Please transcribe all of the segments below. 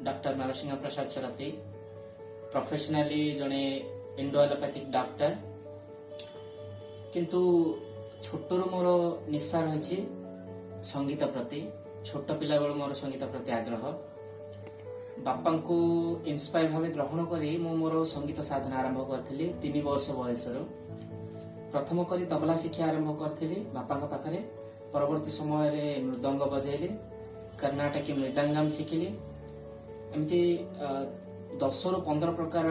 Doctor Narasimha प्रसाद चरती professionally जने Indo allopathic doctor किंतु छोटरू मोर निशा रही संगीत प्रति छोट पिला बेलू मोर संगीत प्रति आग्रह बापा को इंस्पायर भाव ग्रहण करी मु मोर संगीत साधना आरंभ करी 3 वर्ष बयस प्रथम करी तबला शिक्षा आरंभ करी बापा पाखरे परवर्ती समय रे मृदंग बजेली कर्नाटकी मृदंगम शिखिली एमती 10 ରୁ 15 प्रकार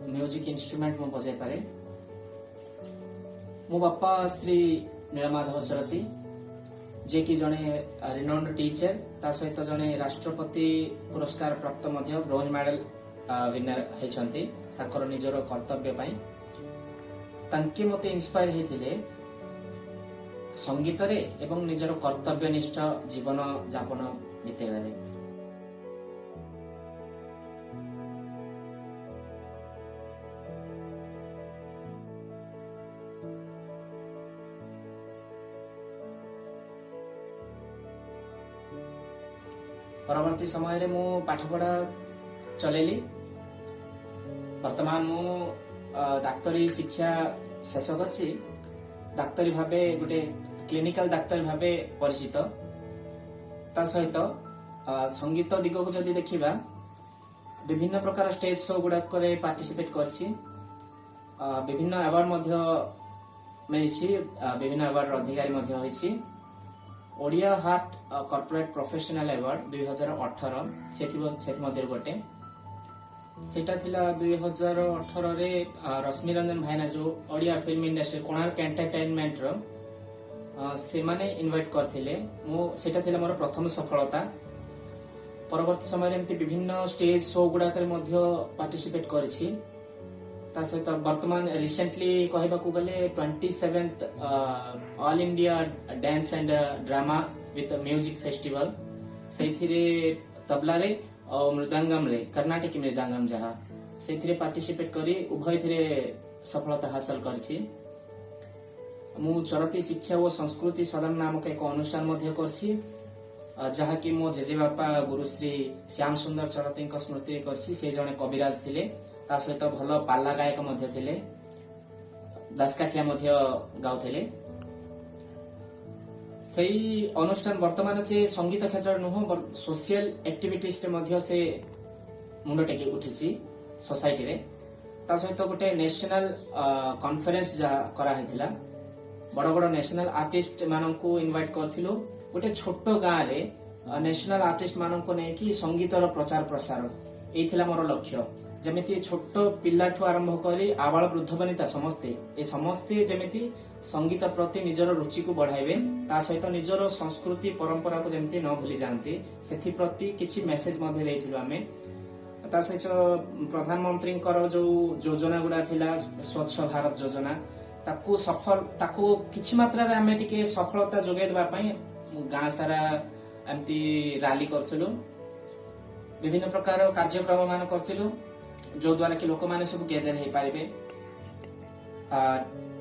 म्यूजिक इंस्ट्रूमेंट मु बजाई पारे। मो बापा श्री नीलमाधव चरती जे कि जने रिनाउंड टीचर ता सहित जने राष्ट्रपति पुरस्कार प्राप्त मध्य ब्रोंज मेडल विनर हेचंती ताकर निजर कर्तव्य पई तांके मते इंस्पायर हेतिले संगीत रे एवं निजर कर्तव्यनिष्ठ जीवन यापन बितेबारे। परवर्ती समय रे मु पाठपढ़ा चलेली वर्तमान मु डाक्तरी शिक्षा शेष करछि डाक्तरी भाबे गोटे क्लिनिकल डाक्तर भाबे परिचित ता सहित संगीत दिग को जदि देखिबा विभिन्न प्रकार स्टेज शो गुडा करे पार्टिसिपेट करछि विभिन्न अवार्ड मध्य मिलिछि विभिन्न अवार्ड अधिकारी मध्य होइछि Odia heart corporate professional award 2018 सेथि मध्य गोटे सेटा थिला 2018 रे रश्मि रंजन भाईना जो Odia film industry Konark entertainment रो से माने इनवाइट करथिले मो सेटा थिला मोर प्रथम सफलता। परवर्ती समय एमती विभिन्न स्टेज शो गुडा करे मध्य पार्टिसिपेट करछि ता सहित वर्तमान रिसेंटली कहबा को गले 27th all India dance and drama with music festival सेथिरे तबला रे और मृदंगम रे कर्नाटकी मृदंगम जहा सेथिरे पार्टिसिपेट करी उभय थिरे सफलता हासिल करछि। मु चरती शिक्षा और संस्कृति सदन नामक एक अनुष्ठान मध्य करछि जहा कि मो जेजे बापा गुरुश्री श्याम सुंदर चरती स्मृति करछि से जने कविराज थिले ता सहित भल पाला गायक मध्य थिले दासकाठिया मध्य गाउथिले सही अनुष्ठान वर्तमान से संगीत क्षेत्र नुह सोशल एक्टिविटीज रे मध्य से मुंड टेकी उठिछि सोसाइटी रे ता सहित गोटे नेशनल कॉन्फ्रेंस जा करा हेतिला बड़ बड़ नेशनल आर्टिस्ट माननकु इनवाइट करथिलो गोटे छोट गाँ रे नेशनल आर्टिस्ट माननकु नै कि संगीतर प्रचार प्रसार एथिला मोर लक्ष्य जमिति छोट पिल्लाठु आरंभ करी आबाल वृद्ध बनिता समस्ते जमिति संगीत प्रति निजर रुचि को बढ़ाइबे ता सहित निजर संस्कृति परंपरा को जमिति न भूली जानते सेथि प्रति किछि मेसेज मध्ये देइथिलु आमे ता सहित प्रधानमंत्री जो योजना गुडा थिला स्वच्छ भारत योजना ताकू किछि मात्रा रे आमे टिके सफलता जोगे देबा पई गां सारा एमती रैली करथिलु विभिन्न प्रकार कार्यक्रम मान करथिलु जो द्वारा कि लोक माने सब गैदर हे पारिबे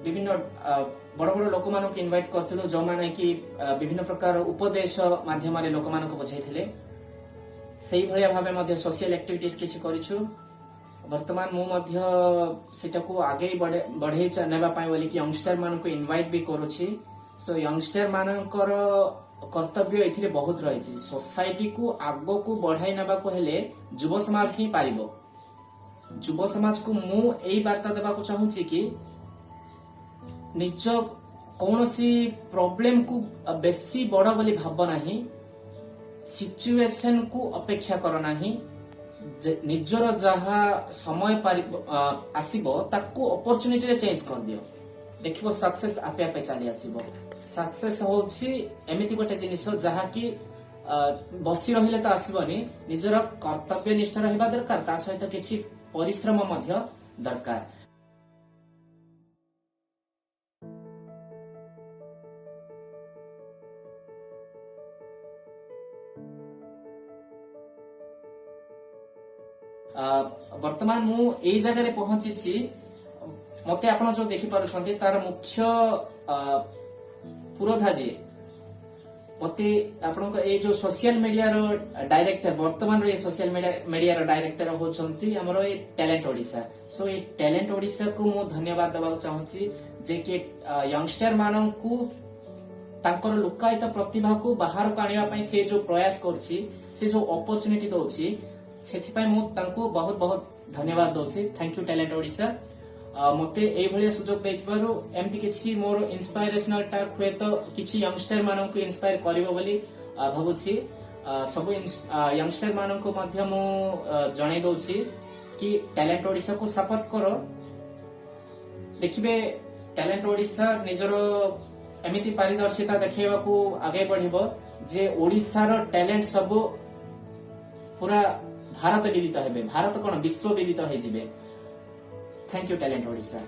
विभिन्न बड़ बड़ लोक मानक इनवाइट करथिलु जो माने कि विभिन्न प्रकार उपदेश माध्यम रे लोक मानक बुझाइथिले सेही भलिया भाबे मध्ये सोशल एक्टिविटीज किछि करिछु वर्तमान मु मध्य सेटा को आगे बढ़े नेबा पाए बोली कि यंगस्टर मानक इनवाइट भी करूछि सो यंगस्टर मानकर कर्तव्य एथिरे बहुत रहिछि सोसाइटी को आगो को बढ़ाई नेबा को हेले युवा समाज ही पारिबो युवा समाज को मु एई वार्ता देबा को चाहूछि कि निज कौनसी प्रॉब्लम को बेसी बड़ बोली भाब नाही सिचुएशन को अपेक्षा कर नाही निजर जहा समय आसीबो ताकू अपॉर्चुनिटी रे चेंज कर दियो देखिबो सक्सेस आपे आपे चली आसीबो सक्सेस होछि एमिति गोटे जिनिस जहा कि बसी रहिले तो आसीबनी निजर कर्तव्य निष्ठ रहबा दरकार ता सहित किछि परिश्रम मध्य दरकार। वर्तमान मु एई जगह रे पहुंची छी मते आपण जो देखि पारुछंती तार मुख्य पुरोधा जे मते आपन ए जो सोशल मीडिया रो डायरेक्टर वर्तमान रे सोशल मीडिया रो डायरेक्टर होचंती हमरो ए टैलेंट ओडिसा। सो ए टैलेंट ओडिसा को मो धन्यवाद देबा चाहूची जे कि यंगस्टर मानन को तांकर लुकायित प्रतिभा को बाहर को आनिया पई से जो प्रयास करछि से जो अपॉर्चुनिटी दोछि सेथि पई मो तांको बहुत बहुत धन्यवाद दोछि। Thank you talent Odisha. मते एई भलिया सुजोग दैथिबारु एमति किछि मोर इंस्पिरेशनल टाक हुए तो किछि यंगस्टर मानन को इंस्पायर करिवो बोली भाबुछि। सब यंगस्टर मानन को मध्य मो जणै दोछि कि टैलेंट ओडिसा को सपोर्ट करो। देखिबे टैलेंट ओडिसा निजर एमिति पारदर्शिता देखैबा को आगे बढ़िबो जे ओडिसा रो टैलेंट सब पूरा भारत विदित हेबे। भारत कोन विश्व विदित हे जिबे। Thank you talent Odisha.